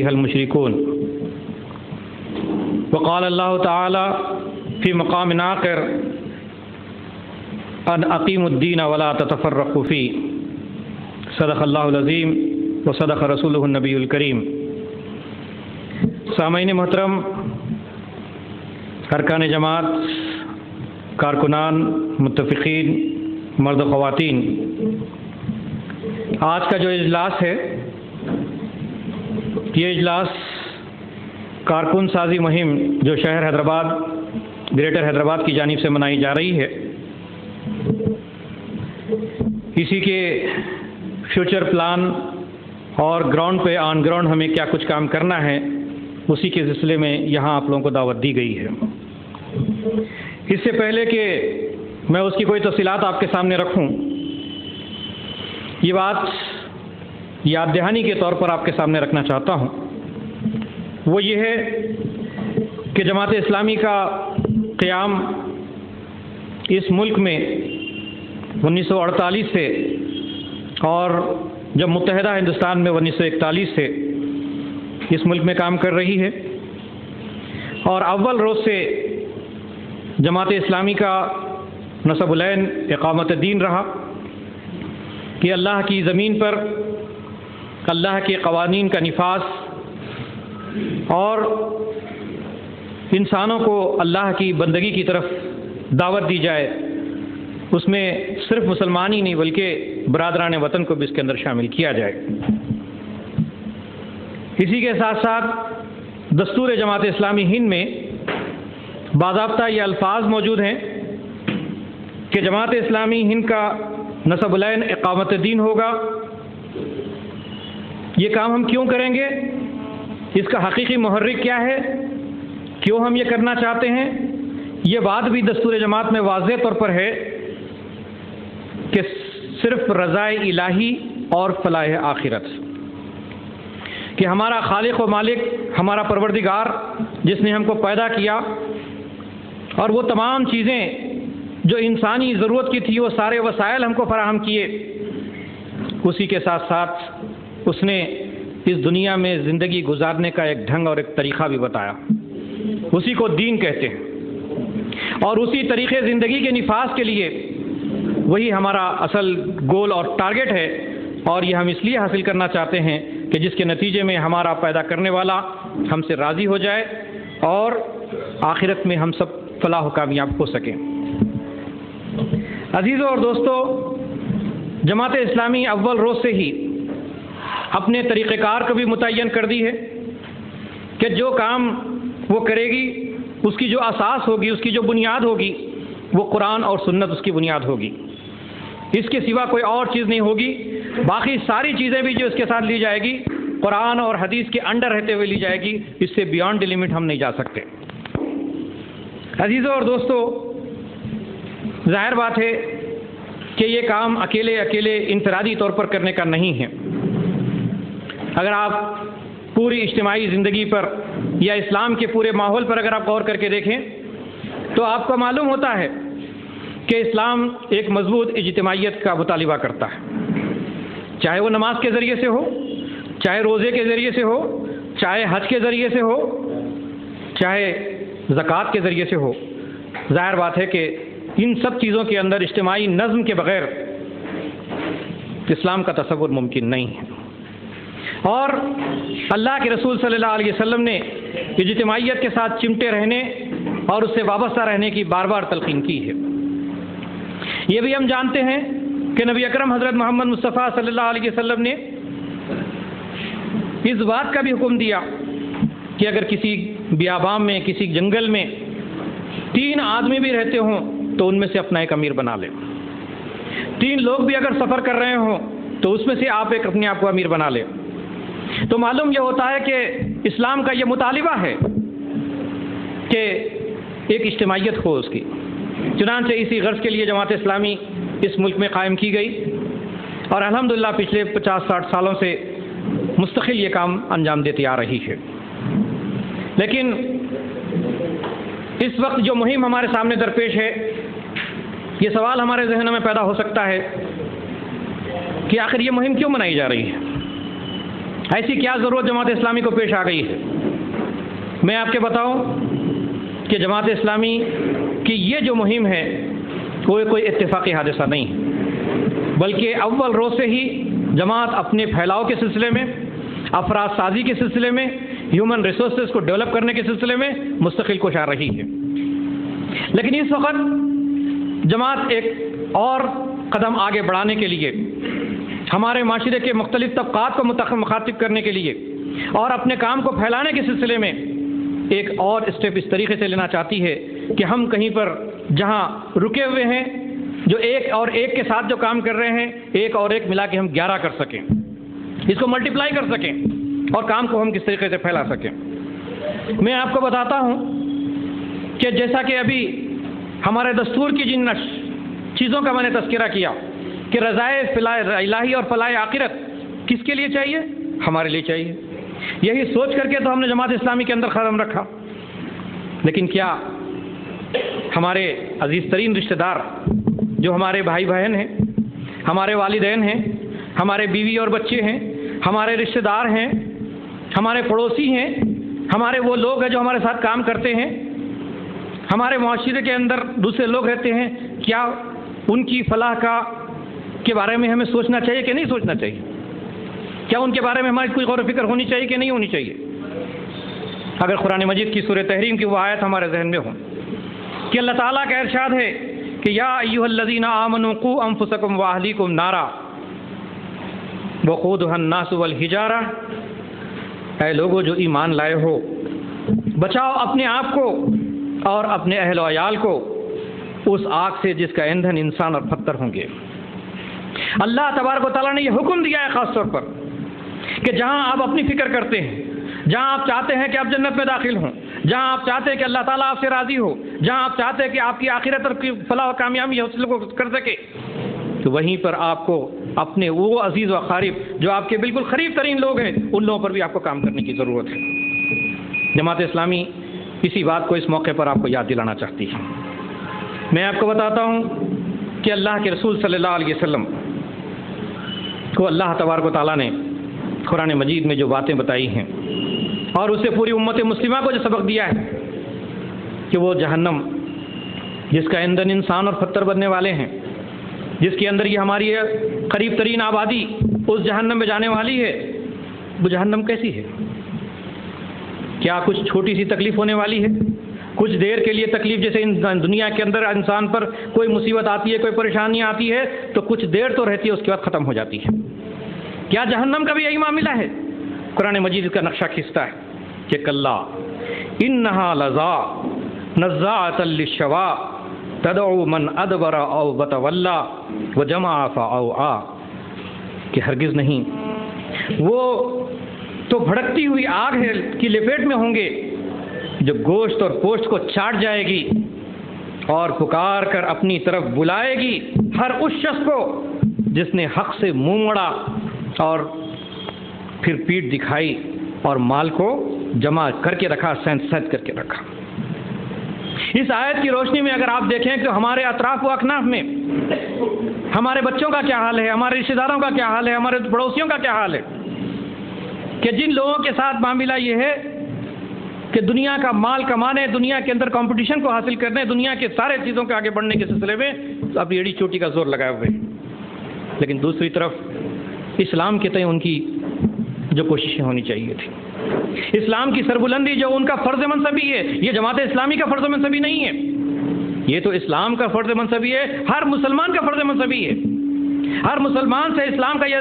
المشركون وقال الله تعالى في مقام آخر أن أقيموا الدين ولا تتفرقوا فيه صدق الله العظيم وصدق رسوله النبي الكريم۔ سامعین محترم، ارکان جماعت، کارکنان، متفقین، مرد و خواتین، آج کا جو اجلاس ہے یہ اجلاس کارکن سازی مہم جو شہر حیدرآباد، گریٹر حیدرآباد کی جانب سے منائی جا رہی ہے، اسی کے فیوچر پلان اور گراؤنڈ پہ آن گراؤنڈ ہمیں کیا کچھ کام کرنا ہے، اسی کے سلسلے میں یہاں آپ لوگوں کو دعوت دی گئی ہے۔ اس سے پہلے کہ میں اس کی کوئی تفصیلات آپ کے سامنے رکھوں، یہ بات یاد دہانی کے طور پر آپ کے سامنے رکھنا چاہتا ہوں، وہ یہ ہے کہ جماعت اسلامی کا قیام اس ملک میں 1948 سے اور جب متحدہ ہندوستان میں 1941 سے اس ملک میں کام کر رہی ہے، اور اول روز سے جماعت اسلامی کا نصب العین اقامت الدین رہا کہ اللہ کی زمین پر اللہ کے قوانین کا نفاذ اور انسانوں کو اللہ کی بندگی کی طرف دعوت دی جائے، اس میں صرف مسلمان ہی نہیں بلکہ برادران وطن کو بھی اس کے اندر شامل کیا جائے۔ اسی کے ساتھ ساتھ دستور جماعت اسلامی ہند میں باضابطہ یہ الفاظ موجود ہیں کہ جماعت اسلامی ہند کا نصب العین اقامت الدین ہوگا۔ یہ کام ہم کیوں کریں گے، اس کا حقیقی محرک کیا ہے، کیوں ہم یہ کرنا چاہتے ہیں، یہ بات بھی دستور جماعت میں واضح طور پر ہے کہ صرف رضا الہی اور فلاح آخرت، کہ ہمارا خالق و مالک، ہمارا پروردگار جس نے ہم کو پیدا کیا اور وہ تمام چیزیں جو انسانی ضرورت کی تھی وہ سارے وسائل ہم کو فراہم کیے، اسی کے ساتھ ساتھ اس نے اس دنیا میں زندگی گزارنے کا ایک ڈھنگ اور ایک طریقہ بھی بتایا، اسی کو دین کہتے ہیں، اور اسی طریقے زندگی کے نفاذ کے لیے وہی ہمارا اصل گول اور ٹارگٹ ہے، اور یہ ہم اس لیے حاصل کرنا چاہتے ہیں کہ جس کے نتیجے میں ہمارا پیدا کرنے والا ہم سے راضی ہو جائے اور آخرت میں ہم سب فلاح و کامیاب ہو سکیں۔ عزیزوں اور دوستو، جماعت اسلامی اول روز سے ہی اپنے طریقہ کار کو بھی متعین کر دی ہے کہ جو کام وہ کرے گی اس کی جو اساس ہوگی، اس کی جو بنیاد ہوگی، وہ قرآن اور سنت اس کی بنیاد ہوگی، اس کے سوا کوئی اور چیز نہیں ہوگی۔ باقی ساری چیزیں بھی جو اس کے ساتھ لی جائے گی قرآن اور حدیث کے انڈر رہتے ہوئے لی جائے گی، اس سے بیانڈ دی لمٹ ہم نہیں جا سکتے۔ عزیزوں اور دوستو، ظاہر بات ہے کہ یہ کام اکیلے انفرادی طور پر کرنے کا نہیں ہے۔ اگر آپ پوری اجتماعی زندگی پر یا اسلام کے پورے ماحول پر اگر آپ غور کر کے دیکھیں تو آپ کو معلوم ہوتا ہے کہ اسلام ایک مضبوط اجتماعیت کا مطالبہ کرتا ہے، چاہے وہ نماز کے ذریعے سے ہو، چاہے روزے کے ذریعے سے ہو، چاہے حج کے ذریعے سے ہو، چاہے زکوٰۃ کے ذریعے سے ہو۔ ظاہر بات ہے کہ ان سب چیزوں کے اندر اجتماعی نظم کے بغیر اسلام کا تصور ممکن نہیں ہے، اور اللہ کے رسول صلی اللہ علیہ وسلم نے اجتماعیت کے ساتھ چمٹے رہنے اور اس سے وابستہ رہنے کی بار بار تلقین کی ہے۔ یہ بھی ہم جانتے ہیں کہ نبی اکرم حضرت محمد مصطفیٰ صلی اللہ علیہ وسلم نے اس بات کا بھی حکم دیا کہ اگر کسی بیابان میں، کسی جنگل میں 3 آدمی بھی رہتے ہوں تو ان میں سے اپنا ایک امیر بنا لے، 3 لوگ بھی اگر سفر کر رہے ہوں تو اس میں سے آپ ایک اپنے آپ کو امیر بنا لے۔ تو معلوم یہ ہوتا ہے کہ اسلام کا یہ مطالبہ ہے کہ ایک اجتماعیت ہو اس کی۔ چنانچہ اسی غرض کے لیے جماعت اسلامی اس ملک میں قائم کی گئی، اور الحمدللہ پچھلے 50-60 سالوں سے مستقل یہ کام انجام دیتی آ رہی ہے۔ لیکن اس وقت جو مہم ہمارے سامنے درپیش ہے، یہ سوال ہمارے ذہنوں میں پیدا ہو سکتا ہے کہ آخر یہ مہم کیوں منائی جا رہی ہے؟ ایسی کیا ضرورت جماعت اسلامی کو پیش آ گئی ہے؟ میں آپ کے بتاؤں کہ جماعت اسلامی کی یہ جو مہم ہے وہ کوئی اتفاقی حادثہ نہیں ہے، بلکہ اول روز سے ہی جماعت اپنے پھیلاؤ کے سلسلے میں، افراد سازی کے سلسلے میں، ہیومن ریسورسز کو ڈیولپ کرنے کے سلسلے میں مستقل کوشاں رہی ہے۔ لیکن اس وقت جماعت ایک اور قدم آگے بڑھانے کے لیے، ہمارے معاشرے کے مختلف طبقات کو مخاطب کرنے کے لیے اور اپنے کام کو پھیلانے کے سلسلے میں ایک اور اسٹیپ اس طریقے سے لینا چاہتی ہے کہ ہم کہیں پر جہاں رکے ہوئے ہیں، جو ایک اور ایک کے ساتھ جو کام کر رہے ہیں، ایک اور ایک ملا کے ہم 11 کر سکیں، اس کو ملٹیپلائی کر سکیں اور کام کو ہم کس طریقے سے پھیلا سکیں۔ میں آپ کو بتاتا ہوں کہ جیسا کہ ابھی ہمارے دستور کی جن چیزوں کا میں نے تذکرہ کیا کہ رضائے الہی اور فلاح آخرت کس کے لیے چاہیے؟ ہمارے لیے چاہیے۔ یہی سوچ کر کے تو ہم نے جماعت اسلامی کے اندر قدم رکھا۔ لیکن کیا ہمارے عزیز ترین رشتہ دار جو ہمارے بھائی بہن ہیں، ہمارے والدین ہیں، ہمارے بیوی اور بچے ہیں، ہمارے رشتہ دار ہیں، ہمارے پڑوسی ہیں، ہمارے وہ لوگ ہیں جو ہمارے ساتھ کام کرتے ہیں، ہمارے معاشرے کے اندر دوسرے لوگ رہتے ہیں، کیا ان کی فلاح کے بارے میں ہمیں سوچنا چاہیے کہ نہیں سوچنا چاہیے؟ کیا ان کے بارے میں ہماری کوئی غور و فکر ہونی چاہیے کہ نہیں ہونی چاہیے؟ اگر قرآن مجید کی سورہ تحریم کی وہ آیت ہمارے ذہن میں ہو کہ اللہ تعالیٰ کا ارشاد ہے کہ یا ایھا الذین آمنوا قوا انفسکم واہلیکم نارا وقودھا الناس والحجارہ، اے لوگوں جو ایمان لائے ہو، بچاؤ اپنے آپ کو اور اپنے اہل و عیال کو اس آگ سے جس کا ایندھن انسان اور پتھر ہوں گے۔ اللہ تبارک و تعالیٰ نے یہ حکم دیا ہے خاص طور پر کہ جہاں آپ اپنی فکر کرتے ہیں، جہاں آپ چاہتے ہیں کہ آپ جنت میں داخل ہوں، جہاں آپ چاہتے ہیں کہ اللہ تعالیٰ آپ سے راضی ہو، جہاں آپ چاہتے ہیں کہ آپ کی آخرت اور فلاح و کامیابی حاصل کو کر سکے، تو وہیں پر آپ کو اپنے وہ عزیز و اقارب جو آپ کے بالکل قریب ترین لوگ ہیں، ان لوگوں پر بھی آپ کو کام کرنے کی ضرورت ہے۔ جماعت اسلامی اسی بات کو اس موقع پر آپ کو یاد دلانا چاہتی ہے۔ میں آپ کو بتاتا ہوں کہ اللہ کے رسول صلی اللہ علیہ وسلم کو اللہ تبارک و تعالیٰ نے قرآن مجید میں جو باتیں بتائی ہیں اور اسے پوری امت مسلمہ کو جو سبق دیا ہے کہ وہ جہنم جس کا ایندھن انسان اور پتھر بننے والے ہیں، جس کے اندر یہ ہماری قریب ترین آبادی اس جہنم میں جانے والی ہے، وہ جہنم کیسی ہے؟ کیا کچھ چھوٹی سی تکلیف ہونے والی ہے؟ کچھ دیر کے لیے تکلیف، جیسے دنیا کے اندر انسان پر کوئی مصیبت آتی ہے، کوئی پریشانی آتی ہے تو کچھ دیر تو رہتی ہے، اس کے بعد ختم ہو جاتی ہے۔ کیا جہنم کا بھی یہی معاملہ ہے؟ قرآن مجید کا نقشہ کھینچتا ہے کہ کلا انہا لظا نزاعۃ للشوا تدعو من ادبر او وتولی وجمع فاوعى، کہ ہرگز نہیں، وہ تو بھڑکتی ہوئی آگ ہے کی لپیٹ میں ہوں گے جو گوشت اور پوشت کو چاٹ جائے گی اور پکار کر اپنی طرف بلائے گی ہر اس شخص کو جس نے حق سے منہ موڑا اور پھر پیٹھ دکھائی اور مال کو جمع کر کے رکھا، سینت کر کے رکھا۔ اس آیت کی روشنی میں اگر آپ دیکھیں کہ ہمارے اطراف و اکناف میں ہمارے بچوں کا کیا حال ہے، ہمارے رشتہ داروں کا کیا حال ہے، ہمارے پڑوسیوں کا کیا حال ہے، کہ جن لوگوں کے ساتھ معاملہ یہ ہے کہ دنیا کا مال کمانے، دنیا کے اندر کمپٹیشن کو حاصل کرنے، دنیا کے سارے چیزوں کے آگے بڑھنے کے سلسلے میں اب ایڑی چوٹی کا زور لگائے ہوئے، لیکن دوسری طرف اسلام کے تئیں ان کی جو کوششیں ہونی چاہیے تھی، اسلام کی سربلندی جو ان کا فرض منصبی ہے، یہ جماعت اسلامی کا فرض منصبی نہیں ہے، یہ تو اسلام کا فرض منصبی ہے، ہر مسلمان کا فرض منصبی ہے۔ ہر مسلمان سے اسلام کا یہ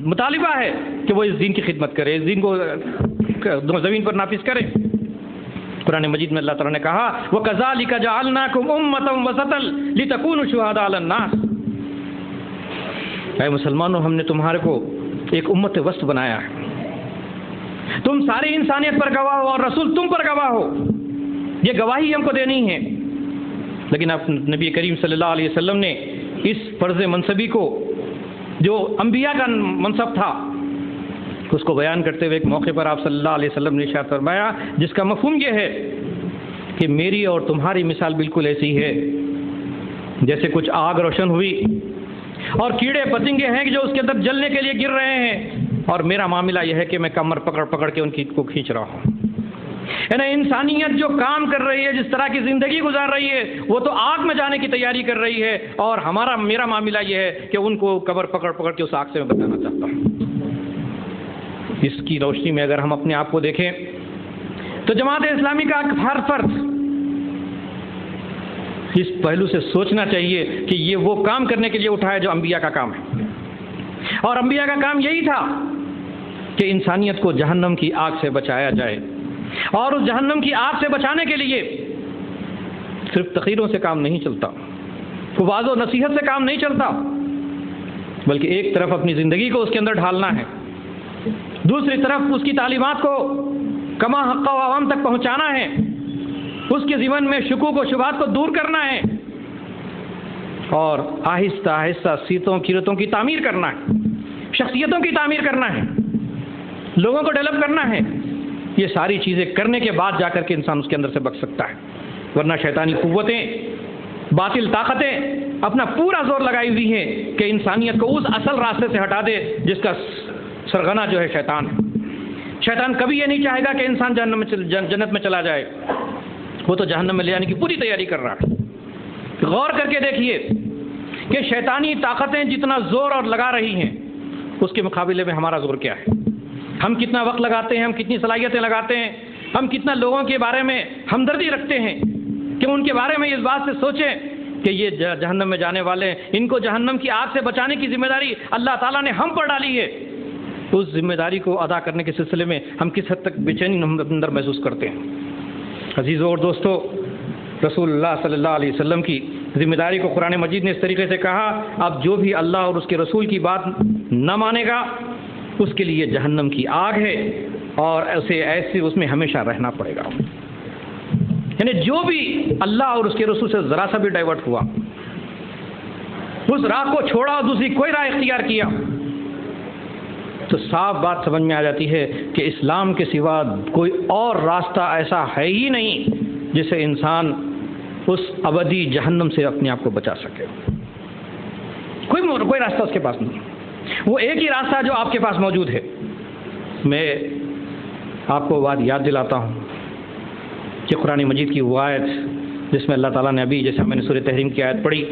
مطالبہ ہے کہ وہ اس دین کی خدمت کرے، اس دین کو زمین پر نافذ کرے۔ قرآن مجید میں اللہ تعالیٰ نے کہا وَكَذَلِكَ جَعَلْنَاكُمْ أُمَّةً وَسَطًا لِتَكُونُوا شُهَدَاءَ عَلَى النَّاسِ، اے مسلمانوں، ہم نے تمہارے کو ایک امت وسط بنایا ہے، تم ساری انسانیت پر گواہ ہو اور رسول تم پر گواہ ہو، یہ گواہی ہم کو دینی ہے۔ لیکن اب نبی کریم صلی اللہ علیہ وسلم نے اس فرض منصبی کو جو انبیاء کا منصب تھا اس کو بیان کرتے ہوئے ایک موقع پر آپ صلی اللہ علیہ وسلم نے ارشاد فرمایا جس کا مفہوم یہ ہے کہ میری اور تمہاری مثال بالکل ایسی ہے جیسے کچھ آگ روشن ہوئی اور کیڑے پتنگے ہیں جو اس کے اندر جلنے کے لیے گر رہے ہیں، اور میرا معاملہ یہ ہے کہ میں کمر پکڑ پکڑ کے ان کی کو کھینچ رہا ہوں. یعنی انسانیت جو کام کر رہی ہے، جس طرح کی زندگی گزار رہی ہے، وہ تو آگ میں جانے کی تیاری کر رہی ہے، اور میرا معاملہ یہ ہے کہ ان کو کمر پکڑ پکڑ کے اس آگ سے میں بچانا چاہتا ہوں. اس کی روشنی میں اگر ہم اپنے آپ کو دیکھیں تو جماعت اسلامی کا ہر فرد اس پہلو سے سوچنا چاہیے کہ یہ وہ کام کرنے کے لیے اٹھا ہے جو انبیاء کا کام ہے، اور انبیاء کا کام یہی تھا کہ انسانیت کو جہنم کی آگ سے بچایا جائے. اور اس جہنم کی آگ سے بچانے کے لیے صرف تقریروں سے کام نہیں چلتا، وعظ و نصیحت سے کام نہیں چلتا، بلکہ ایک طرف اپنی زندگی کو اس کے اندر ڈھالنا ہے، دوسری طرف اس کی تعلیمات کو کما حقہ و عوام تک پہنچانا ہے، اس کے ذہن میں شکوک و شبہات کو دور کرنا ہے، اور آہستہ آہستہ سیرتوں کیرتوں کی تعمیر کرنا ہے، شخصیتوں کی تعمیر کرنا ہے، لوگوں کو ڈیولپ کرنا ہے. یہ ساری چیزیں کرنے کے بعد جا کر کے انسان اس کے اندر سے بچ سکتا ہے، ورنہ شیطانی قوتیں، باطل طاقتیں اپنا پورا زور لگائی ہوئی ہیں کہ انسانیت کو اس اصل راستے سے ہٹا دے جس کا سرغنہ جو ہے شیطان ہے. شیطان کبھی یہ نہیں چاہے گا کہ انسان جنت میں چلا جائے، وہ تو جہنم میں لے جانے کی پوری تیاری کر رہا ہے. غور کر کے دیکھیے کہ شیطانی طاقتیں جتنا زور اور لگا رہی ہیں، اس کے مقابلے میں ہمارا زور کیا ہے؟ ہم کتنا وقت لگاتے ہیں، ہم کتنی صلاحیتیں لگاتے ہیں، ہم کتنا لوگوں کے بارے میں ہمدردی رکھتے ہیں کہ ان کے بارے میں اس بات سے سوچیں کہ یہ جہنم میں جانے والے ہیں، ان کو جہنم کی آگ سے بچانے کی ذمہ داری اللہ تعالیٰ نے ہم پر ڈالی ہے. اس ذمہ داری کو ادا کرنے کے سلسلے میں ہم کس حد تک بے چینی ہم اندر محسوس کرتے ہیں. عزیزو اور دوستو، رسول اللہ صلی اللہ علیہ وسلم کی ذمہ داری کو قرآن مجید نے اس طریقے سے کہا، اب جو بھی اللہ اور اس کے رسول کی بات نہ مانے گا اس کے لیے جہنم کی آگ ہے، اور اسے ایسے اس میں ہمیشہ رہنا پڑے گا. یعنی جو بھی اللہ اور اس کے رسول سے ذرا سا بھی ڈائیورٹ ہوا، اس راہ کو چھوڑا اور دوسری کوئی راہ اختیار کیا، تو صاف بات سمجھ میں آ جاتی ہے کہ اسلام کے سوا کوئی اور راستہ ایسا ہے ہی نہیں جس سے انسان اس ابدی جہنم سے اپنے آپ کو بچا سکے. کوئی راستہ اس کے پاس نہیں. وہ ایک ہی راستہ جو آپ کے پاس موجود ہے. میں آپ کو بات یاد دلاتا ہوں کہ قرآن مجید کی وہ آیت جس میں اللہ تعالیٰ نے ابھی، جیسے میں نے سورہ تحریم کی آیت پڑھی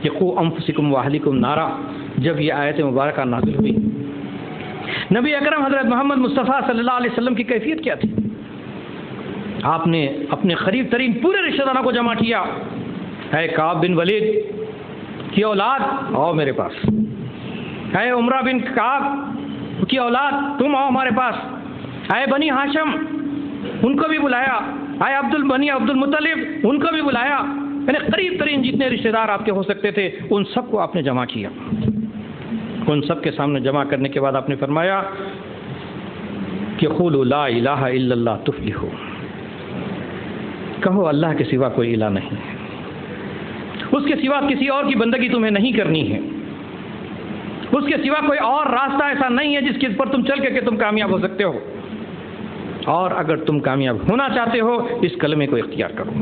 کہ قوا انفسکم واہلیکم نارا، جب یہ آیت مبارکہ نازل ہوئی، نبی اکرم حضرت محمد مصطفیٰ صلی اللہ علیہ وسلم کی کیفیت کیا تھی؟ آپ نے اپنے قریب ترین پورے رشتہ داروں کو جمع کیا. اے کعب بن ولید کی اولاد آؤ میرے پاس، اے عمرہ بن کعب کی اولاد تم آؤ ہمارے پاس، اے بنی ہاشم ان کو بھی بلایا، اے بنی عبد المطلب ان کو بھی بلایا. یعنی قریب ترین جتنے رشتہ دار آپ کے ہو سکتے تھے ان سب کو آپ نے جمع کیا. ان سب کے سامنے جمع کرنے کے بعد آپ نے فرمایا کہ قولوا لا الہ الا اللہ تفلحوا، کہو اللہ کے سوا کوئی الہ نہیں ہے، اس کے سوا کسی اور کی بندگی تمہیں نہیں کرنی ہے، اس کے سوا کوئی اور راستہ ایسا نہیں ہے جس کے پر تم چل کے تم کامیاب ہو سکتے ہو، اور اگر تم کامیاب ہونا چاہتے ہو اس کلمے کو اختیار کرو.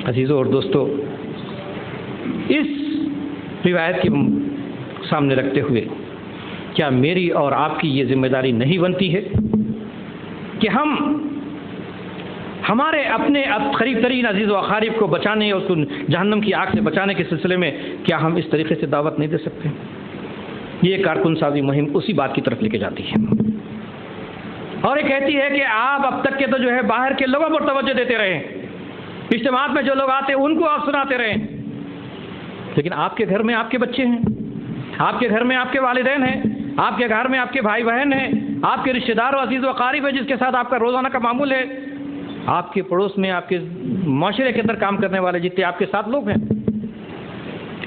عزیزو اور دوستو، اس روایت کے سامنے رکھتے ہوئے کیا میری اور آپ کی یہ ذمہ داری نہیں بنتی ہے کہ ہم ہمارے اپنے قریب ترین عزیز و اقارب کو بچانے اور جہنم کی آگ سے بچانے کے سلسلے میں کیا ہم اس طریقے سے دعوت نہیں دے سکتے؟ یہ کارکن سازی مہم اسی بات کی طرف لے کے جاتی ہے، اور یہ کہتی ہے کہ آپ اب تک کے تو جو ہے باہر کے لوگوں پر توجہ دیتے رہیں، اجتماعات میں جو لوگ آتے ہیں ان کو آپ سناتے رہیں، لیکن آپ کے گھر میں آپ کے بچے ہیں، آپ کے گھر میں آپ کے والدین ہیں، آپ کے گھر میں آپ کے بھائی بہن ہیں، آپ کے رشتہ دار و عزیز و اقارب ہیں جس کے ساتھ آپ کا روزانہ کا معمول ہے، آپ کے پڑوس میں آپ کے معاشرے کے اندر کام کرنے والے جتنے آپ کے ساتھ لوگ ہیں،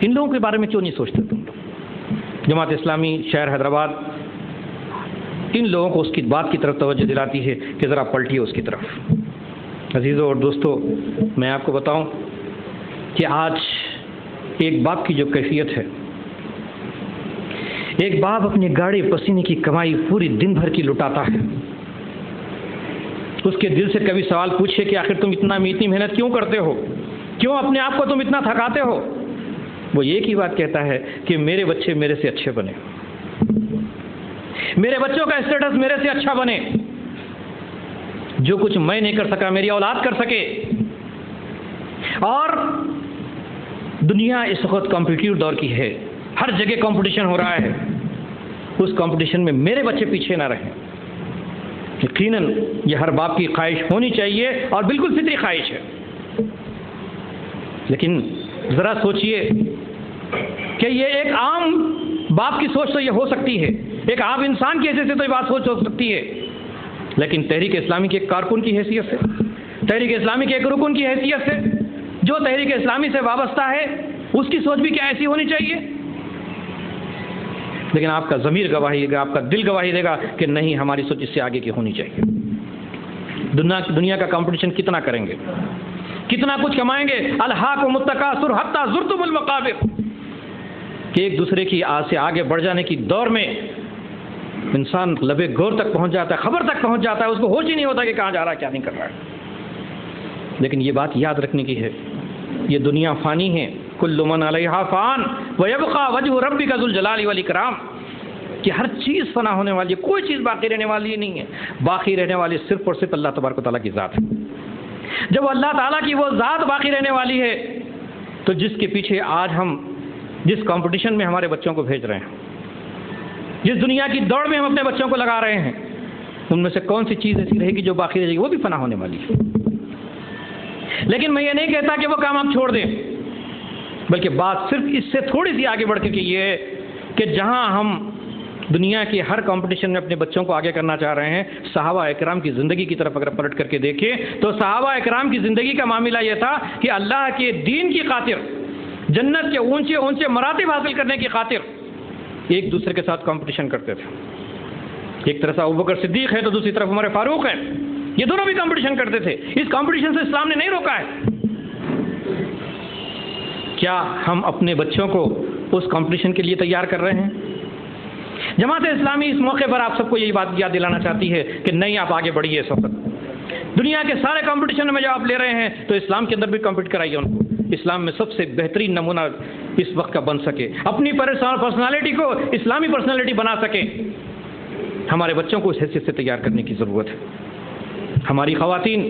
ان لوگوں کے بارے میں کیوں نہیں سوچتے تم؟ جماعت اسلامی شہر حیدرآباد ان لوگوں کو اس کی بات کی طرف توجہ دلاتی ہے کہ ذرا پلٹیے اس کی طرف. عزیزوں اور دوستو، میں آپ کو بتاؤں کہ آج ایک باپ کی جو کیفیت ہے، ایک باپ اپنے گاڑے پسینے کی کمائی پوری دن بھر کی لٹاتا ہے، اس کے دل سے کبھی سوال پوچھے کہ آخر تم اتنی محنت کیوں کرتے ہو، کیوں اپنے آپ کو تم اتنا تھکاتے ہو؟ وہ ایک ہی بات کہتا ہے کہ میرے بچے میرے سے اچھے بنے، میرے بچوں کا اسٹیٹس میرے سے اچھا بنے، جو کچھ میں نہیں کر سکا میری اولاد کر سکے۔ اور دنیا اس وقت کمپیٹیو دور کی ہے، ہر جگہ کمپٹیشن ہو رہا ہے، اس کمپٹیشن میں میرے بچے پیچھے نہ رہیں۔ یقیناً یہ ہر باپ کی خواہش ہونی چاہیے اور بالکل فطری خواہش ہے، لیکن ذرا سوچئے کہ یہ ایک عام باپ کی سوچ تو یہ ہو سکتی ہے، ایک عام انسان کی حیثیت سے تو یہ بات سوچ ہو سکتی ہے، لیکن تحریک اسلامی کے ایک کارکن کی حیثیت سے، تحریک اسلامی کے ایک رکن کی حیثیت سے، جو تحریک اسلامی سے وابستہ ہے، اس کی سوچ بھی کیا ایسی ہونی چاہیے؟ لیکن آپ کا ضمیر گواہی دے گا، آپ کا دل گواہی دے گا کہ نہیں، ہماری سوچ اس سے آگے کی ہونی چاہیے۔ دنیا کا کمپٹیشن کتنا کریں گے، کتنا کچھ کمائیں گے؟ الہاکم التکاثر حتی زرتم المقابر، کہ ایک دوسرے کی سے آگے بڑھ جانے کی دور میں انسان لبے گور تک پہنچ جاتا ہے، خبر تک پہنچ جاتا ہے، اس کو ہوش ہی نہیں ہوتا کہ کہاں جا رہا ہے، کیا نہیں کر رہا ہے۔ لیکن یہ بات یاد رکھنے کی ہے، یہ دنیا فانی ہے، کل من علیہا فان ویبقى وجہ ربک ذو الجلال والاکرام، کہ ہر چیز فنا ہونے والی ہے، کوئی چیز باقی رہنے والی نہیں ہے، باقی رہنے والی صرف اور صرف اللہ تبارک و تعالیٰ کی ذات ہے۔ جب اللہ تعالیٰ کی وہ ذات باقی رہنے والی ہے تو جس کے پیچھے آج ہم جس کمپٹیشن میں ہمارے بچوں کو بھیج رہے ہیں، جس دنیا کی دوڑ میں ہم اپنے بچوں کو لگا رہے ہیں، ان میں سے کون سی چیز ایسی رہے گی جو باقی رہے گی؟ وہ بھی فنا ہونے والی ہے۔ لیکن میں یہ نہیں کہتا کہ وہ کام آپ چھوڑ دیں، بلکہ بات صرف اس سے تھوڑی سی آگے بڑھ کے یہ ہے کہ جہاں ہم دنیا کی ہر کمپٹیشن میں اپنے بچوں کو آگے کرنا چاہ رہے ہیں، صحابہ اکرام کی زندگی کی طرف اگر پلٹ کر کے دیکھیں تو صحابہ اکرام کی زندگی کا معاملہ یہ تھا کہ اللہ کے دین کی خاطر، جنت کے اونچے اونچے مراتب حاصل کرنے کی خاطر ایک دوسرے کے ساتھ کمپٹیشن کرتے تھے۔ ایک طرف ابوبکر صدیق ہے تو دوسری طرف عمر فاروق ہے، یہ دونوں بھی کمپٹیشن کرتے تھے۔ اس کمپٹیشن سے اسلام نے نہیں روکا ہے۔ کیا ہم اپنے بچوں کو اس کمپٹیشن کے لیے تیار کر رہے ہیں؟ جماعت اسلامی اس موقع پر آپ سب کو یہی بات یاد دلانا چاہتی ہے کہ نہیں، آپ آگے بڑھیے اس وقت۔ دنیا کے سارے کمپٹیشن میں جو آپ لے رہے ہیں تو اسلام کے اندر بھی کمپیٹ کرائیے ان کو، اسلام میں سب سے بہترین نمونہ اس وقت کا بن سکے، اپنی پرسنالٹی کو اسلامی پرسنالٹی بنا سکے۔ ہمارے بچوں کو اس حیثیت سے تیار کرنے کی ضرورت ہے۔ ہماری خواتین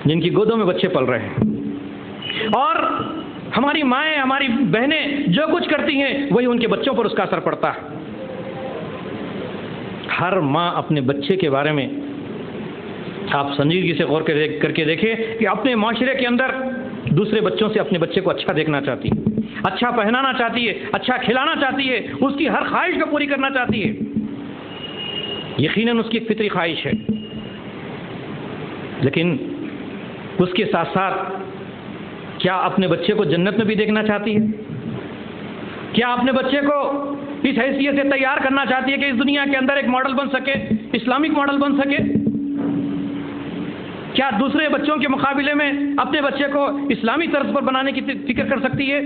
جن کی گودوں میں بچے پل رہے ہیں، اور ہماری مائیں، ہماری بہنیں جو کچھ کرتی ہیں وہی ان کے بچوں پر اس کا اثر پڑتا ہے۔ ہر ماں اپنے بچے کے بارے میں آپ سنجیدگی سے غور کر کے دیکھیں کہ اپنے معاشرے کے اندر دوسرے بچوں سے اپنے بچے کو اچھا دیکھنا چاہتی ہے، اچھا پہنانا چاہتی ہے، اچھا کھلانا چاہتی ہے، اس کی ہر خواہش کو پوری کرنا چاہتی ہے۔ یقیناً اس کی ایک فطری خواہش ہے، لیکن اس کے ساتھ ساتھ کیا اپنے بچے کو جنت میں بھی دیکھنا چاہتی ہے؟ کیا اپنے بچے کو اس حیثیت سے تیار کرنا چاہتی ہے کہ اس دنیا کے اندر ایک ماڈل بن سکے، اسلامک ماڈل بن سکے؟ کیا دوسرے بچوں کے مقابلے میں اپنے بچے کو اسلامی طرز پر بنانے کی فکر کر سکتی ہے؟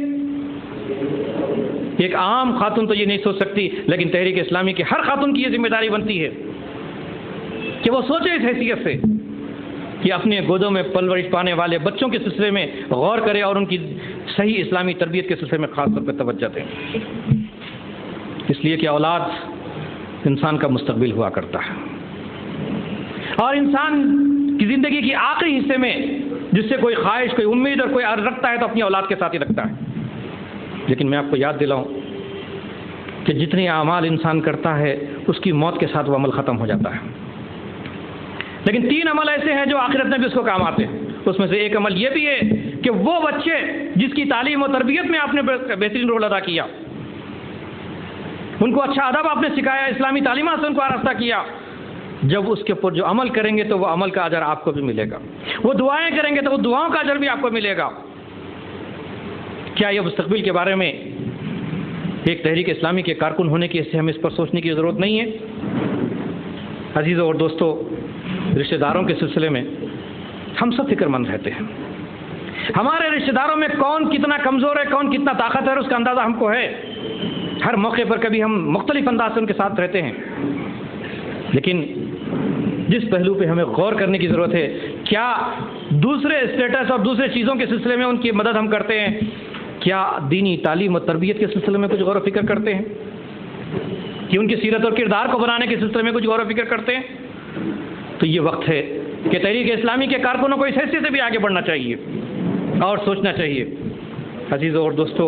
ایک عام خاتون تو یہ نہیں سوچ سکتی، لیکن تحریک اسلامی کی ہر خاتون کی یہ ذمہ داری بنتی ہے کہ وہ سوچے اس حیثیت سے کہ اپنے گودوں میں پرورش پانے والے بچوں کے سلسلے میں غور کرے اور ان کی صحیح اسلامی تربیت کے سلسلے میں خاص طور پر توجہ دیں، اس لیے کہ اولاد انسان کا مستقبل ہوا کرتا ہے، اور انسان کی زندگی کی آخری حصے میں جس سے کوئی خواہش، کوئی امید اور کوئی عرض رکھتا ہے تو اپنی اولاد کے ساتھ ہی رکھتا ہے۔ لیکن میں آپ کو یاد دلاؤں کہ جتنے اعمال انسان کرتا ہے اس کی موت کے ساتھ وہ عمل ختم ہو جاتا ہے، لیکن 3 عمل ایسے ہیں جو آخرت میں بھی اس کو کام آتے ہیں۔ اس میں سے ایک عمل یہ بھی ہے کہ وہ بچے جس کی تعلیم و تربیت میں آپ نے بہترین رول ادا کیا، ان کو اچھا ادب آپ نے سکھایا، اسلامی تعلیمات سے ان کو آراستہ کیا، جب اس کے اوپر جو عمل کریں گے تو وہ عمل کا اجر آپ کو بھی ملے گا، وہ دعائیں کریں گے تو وہ دعاؤں کا اجر بھی آپ کو ملے گا۔ کیا یہ مستقبل کے بارے میں ایک تحریک اسلامی کے کارکن ہونے کی حیثیت سے ہمیں اس پر سوچنے کی ضرورت نہیں ہے؟ عزیزوں اور دوستو، رشتہ داروں کے سلسلے میں ہم سب فکر مند رہتے ہیں۔ ہمارے رشتہ داروں میں کون کتنا کمزور ہے، کون کتنا طاقت ہے، اس کا اندازہ ہم کو ہے۔ ہر موقع پر کبھی ہم مختلف انداز سے ان کے ساتھ رہتے ہیں، لیکن جس پہلو پہ ہمیں غور کرنے کی ضرورت ہے، کیا دوسرے اسٹیٹس اور دوسرے چیزوں کے سلسلے میں ان کی مدد ہم کرتے ہیں؟ کیا دینی تعلیم و تربیت کے سلسلے میں کچھ غور و فکر کرتے ہیں؟ کہ ان کی سیرت اور کردار کو بنانے کے سلسلے میں کچھ غور و فکر کرتے ہیں، تو یہ وقت ہے کہ تحریک اسلامی کے کارکنوں کو اس حیثیت سے بھی آگے بڑھنا چاہیے اور سوچنا چاہیے۔ عزیزوں اور دوستو،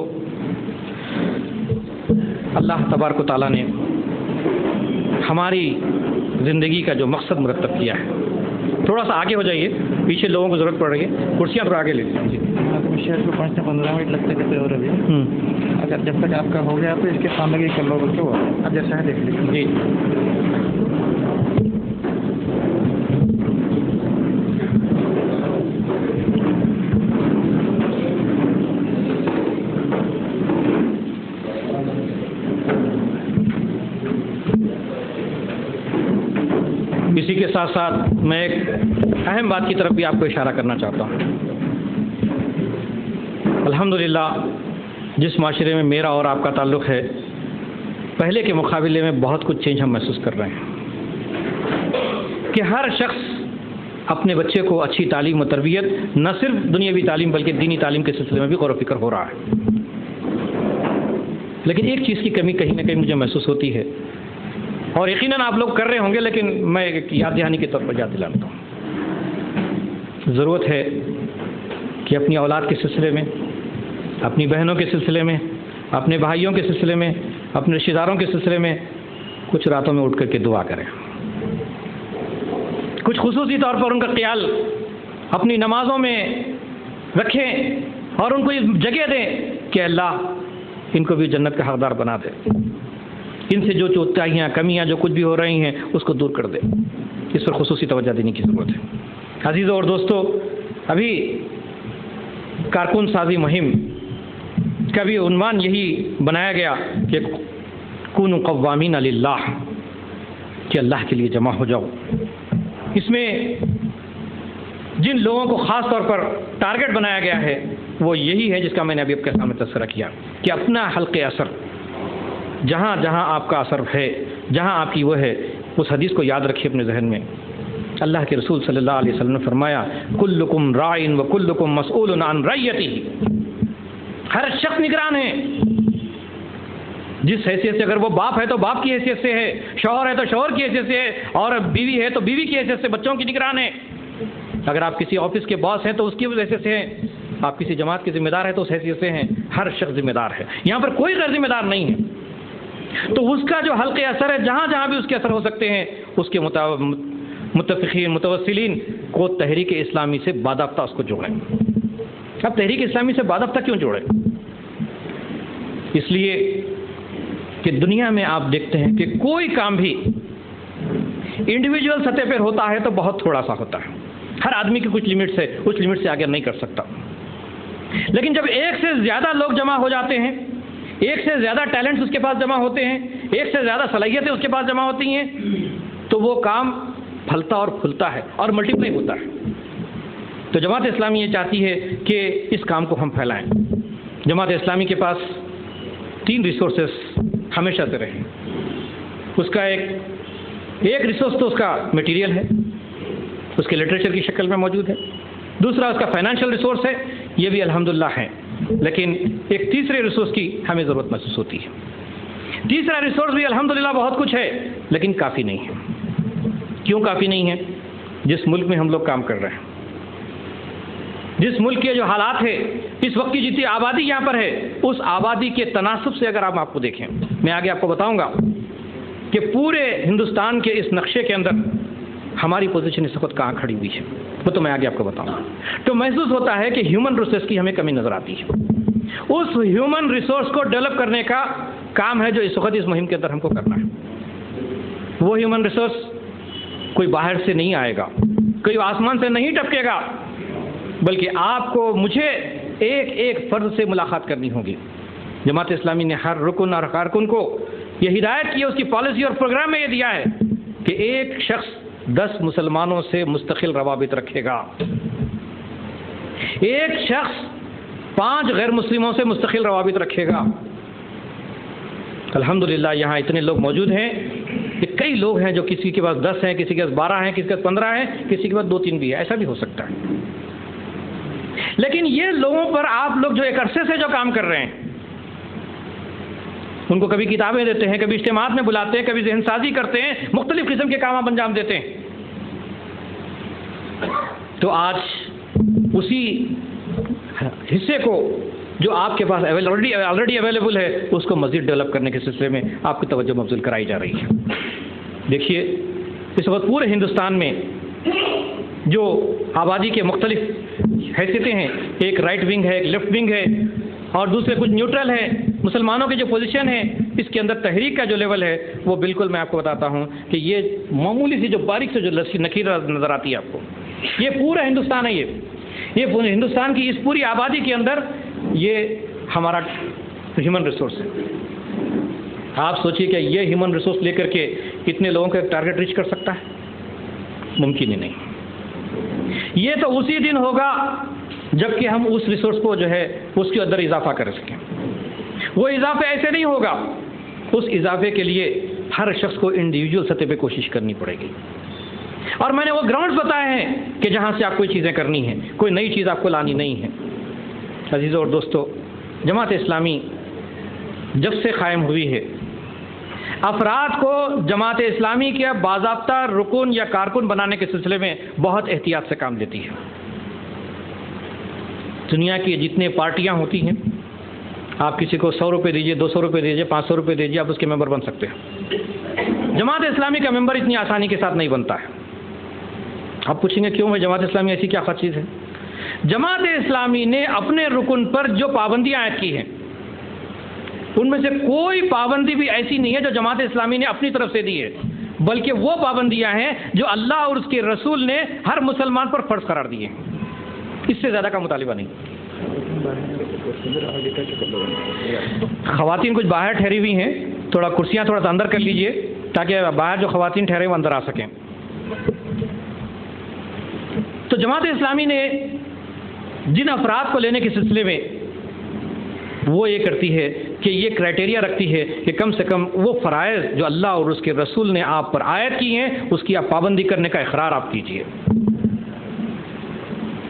اللہ تبارک و تعالیٰ نے ہماری زندگی کا جو مقصد مرتب کیا ہے، تھوڑا سا آگے ہو جائیے، پیچھے لوگوں کو ضرورت پڑ رہی ہے، کرسیاں تھوڑا آگے لے لیجیے۔ شہر کو 5 سے 15 منٹ لگتے کہتے ہو رہے ہیں، اگر جب تک آپ کا ہو گیا تو اس کے سامنے کی کر لو بچوں، اب جیسا ہے دیکھ لیجیے۔ جی اسی کے ساتھ ساتھ میں ایک اہم بات کی طرف بھی آپ کو اشارہ کرنا چاہتا ہوں۔ الحمدللہ جس معاشرے میں میرا اور آپ کا تعلق ہے، پہلے کے مقابلے میں بہت کچھ چینج ہم محسوس کر رہے ہیں کہ ہر شخص اپنے بچے کو اچھی تعلیم و تربیت، نہ صرف دنیاوی تعلیم بلکہ دینی تعلیم کے سلسلے میں بھی غور و فکر ہو رہا ہے۔ لیکن ایک چیز کی کمی کہیں نہ کہیں مجھے محسوس ہوتی ہے، اور یقیناً آپ لوگ کر رہے ہوں گے، لیکن میں ایک یاد دہانی کے طور پر یاد دلاتا ہوں۔ ضرورت ہے کہ اپنی اولاد کے سلسلے میں، اپنی بہنوں کے سلسلے میں، اپنے بھائیوں کے سلسلے میں، اپنے رشتہ داروں کے سلسلے میں کچھ راتوں میں اٹھ کر کے دعا کریں، کچھ خصوصی طور پر ان کا خیال اپنی نمازوں میں رکھیں اور ان کو یہ جگہ دیں کہ اللہ ان کو بھی جنت کا حقدار بنا دے، ان سے جو کوتاہیاں، کمیاں جو کچھ بھی ہو رہی ہیں اس کو دور کر دے۔ اس پر خصوصی توجہ دینے کی ضرورت ہے۔ عزیزوں اور دوستو، ابھی کارکن سازی مہم کا بھی عنوان یہی بنایا گیا کہ کونوا قوامین للہ، کہ اللہ کے لیے جمع ہو جاؤ۔ اس میں جن لوگوں کو خاص طور پر ٹارگٹ بنایا گیا ہے وہ یہی ہے جس کا میں نے ابھی آپ کے سامنے تذکرہ کیا، کہ اپنا حلقِ اثر، جہاں جہاں آپ کا اثر ہے، جہاں آپ کی وہ ہے، اس حدیث کو یاد رکھیے اپنے ذہن میں۔ اللہ کے رسول صلی اللہ علیہ وسلم نے فرمایا، کلکم راعٍ وکلکم مسئول عن رعیتہ، ہر شخص نگران ہے، جس حیثیت سے، اگر وہ باپ ہے تو باپ کی حیثیت سے ہے، شوہر ہے تو شوہر کی حیثیت سے ہے، اور بیوی ہے تو بیوی کی حیثیت سے بچوں کی نگران ہے، اگر آپ کسی آفس کے باس ہیں تو اس کی حیثیت سے ہیں، آپ کسی جماعت کے ذمہ دار ہیں تو اس حیثیت سے ہیں، ہر شخص ذمہ دار ہے، یہاں پر کوئی غیر ذمہ دار نہیں ہے۔ تو اس کا جو حلقِ اثر ہے، جہاں جہاں بھی اس کے اثر ہو سکتے ہیں، اس کے متفقین، متوسلین کو تحریک اسلامی سے باضابطہ اس کو جوڑیں۔ اب تحریک اسلامی سے باضابطہ کیوں جوڑیں؟ اس لیے کہ دنیا میں آپ دیکھتے ہیں کہ کوئی کام بھی انڈیویجول سطح پر ہوتا ہے تو بہت تھوڑا سا ہوتا ہے، ہر آدمی کی کچھ لمٹس ہے، اس لمٹ سے آگے نہیں کر سکتا۔ لیکن جب ایک سے زیادہ لوگ جمع ہو جاتے ہیں، ایک سے زیادہ ٹیلنٹس اس کے پاس جمع ہوتے ہیں، ایک سے زیادہ صلاحیتیں اس کے پاس جمع ہوتی ہیں، تو وہ کام پھلتا اور پھولتا ہے اور ملٹیپلائی ہوتا ہے۔ تو جماعت اسلامی یہ چاہتی ہے کہ اس کام کو ہم پھیلائیں۔ جماعت اسلامی کے پاس 3 ریسورسز ہمیشہ سے رہے۔ اس کا ایک ریسورس تو اس کا میٹیریل ہے، اس کے لٹریچر کی شکل میں موجود ہے۔ دوسرا اس کا فائنینشیل ریسورس ہے، یہ بھی الحمدللہ ہے، لیکن ایک تیسرے ریسورس کی ہمیں ضرورت محسوس ہوتی ہے۔ تیسرا ریسورس بھی الحمدللہ بہت کچھ ہے، لیکن کافی نہیں ہے۔ کیوں کافی نہیں ہے؟ جس ملک میں ہم لوگ کام کر رہے ہیں، جس ملک کے جو حالات ہے، اس وقت کی جتنی آبادی یہاں پر ہے، اس آبادی کے تناسب سے اگر آپ کو دیکھیں، میں آگے آپ کو بتاؤں گا کہ پورے ہندوستان کے اس نقشے کے اندر ہماری پوزیشن اس وقت کہاں کھڑی ہوئی ہے، وہ تو میں آگے آپ کو بتاؤں گا۔ تو محسوس ہوتا ہے کہ ہیومن ریسورس کی ہمیں کمی نظر آتی ہے۔ اس ہیومن ریسورس کو ڈیولپ کرنے کا کام ہے جو اس وقت اس مہم کے اندر ہم کو کرنا ہے۔ وہ ہیومن ریسورس کوئی باہر سے نہیں آئے گا، کوئی آسمان سے نہیں ٹپکے گا، بلکہ آپ کو، مجھے ایک ایک فرد سے ملاقات کرنی ہوگی۔ جماعت اسلامی نے ہر رکن اور کارکن کو یہ ہدایت کی، اس کی پالیسی اور پروگرام میں یہ دیا ہے کہ ایک شخص 10 مسلمانوں سے مستقل روابط رکھے گا، ایک شخص 5 غیر مسلموں سے مستقل روابط رکھے گا۔ الحمدللہ یہاں اتنے لوگ موجود ہیں کہ کئی لوگ ہیں جو کسی کے پاس 10 ہیں، کسی کے پاس 12 ہیں، کسی کے پاس 15 ہیں، کسی کے پاس 2-3 بھی ہے، ایسا بھی ہو سکتا ہے۔ لیکن یہ لوگوں پر آپ لوگ جو ایک عرصے سے جو کام کر رہے ہیں، ان کو کبھی کتابیں دیتے ہیں، کبھی اجتماعات میں بلاتے ہیں، کبھی ذہن سازی کرتے ہیں، مختلف قسم کے کام انجام دیتے ہیں. تو آج اسی حصے کو جو آپ کے پاس آلریڈی اویلیبل ہے اس کو مزید ڈیولپ کرنے کے سلسلے میں آپ کی توجہ مبذول کرائی جا رہی ہے. دیکھیے اس وقت پورے ہندوستان میں جو آبادی کے مختلف حیثیتیں ہیں، ایک رائٹ ونگ ہے، ایک لیفٹ ونگ ہے، اور دوسرے کچھ نیوٹرل ہے. مسلمانوں کی جو پوزیشن ہے اس کے اندر تحریک کا جو لیول ہے وہ بالکل میں آپ کو بتاتا ہوں کہ یہ معمولی سی جو باریک سے جو نکیر نظر آتی ہے آپ کو، یہ پورا ہندوستان ہے. یہ ہندوستان کی اس پوری آبادی کے اندر یہ ہمارا ہیومن ریسورس ہے. آپ سوچئے کہ یہ ہیومن ریسورس لے کر کے کتنے لوگوں کا ٹارگٹ ریچ کر سکتا ہے؟ ممکن ہی نہیں. یہ تو اسی دن ہوگا جب کہ ہم اس ریسورس کو جو ہے اس کے اندر اضافہ کر سکیں. وہ اضافے ایسے نہیں ہوگا. اس اضافے کے لیے ہر شخص کو انڈیویجول سطح پہ کوشش کرنی پڑے گی. اور میں نے وہ گراؤنڈز بتائے ہیں کہ جہاں سے آپ کوئی چیزیں کرنی ہیں، کوئی نئی چیز آپ کو لانی نہیں ہے. عزیزوں اور دوستو، جماعت اسلامی جب سے قائم ہوئی ہے، افراد کو جماعت اسلامی کے باضابطہ رکن یا کارکن بنانے کے سلسلے میں بہت احتیاط سے کام لیتی ہے. دنیا کی جتنے پارٹیاں ہوتی ہیں، آپ کسی کو 100 روپے دیجئے، 200 روپے دیجئے، 500 روپے دیجئے، آپ اس کے ممبر بن سکتے ہیں. جماعت اسلامی کا ممبر اتنی آسانی کے ساتھ نہیں بنتا ہے. آپ پوچھیں گے کیوں ہے جماعت اسلامی ایسی کیا خاص چیز ہے؟ جماعت اسلامی نے اپنے رکن پر جو پابندیاں عائد کی ہیں ان میں سے کوئی پابندی بھی ایسی نہیں ہے جو جماعت اسلامی نے اپنی طرف سے دی ہے، بلکہ وہ پابندیاں ہیں جو اللہ اور اس کے رسول نے ہر مسلمان پر فرض قرار دیے ہیں. اس سے زیادہ کا مطالبہ نہیں. خواتین کچھ باہر ٹھہری ہوئی ہیں، تھوڑا کرسیاں تھوڑا سا اندر کر لیجئے تاکہ باہر جو خواتین ٹھہرے وہ اندر آ سکیں. تو جماعت اسلامی نے جن افراد کو لینے کے سلسلے میں وہ یہ کرتی ہے کہ یہ کرائٹیریا رکھتی ہے کہ کم سے کم وہ فرائض جو اللہ اور اس کے رسول نے آپ پر عائد کی ہیں اس کی آپ پابندی کرنے کا اقرار آپ کیجئے.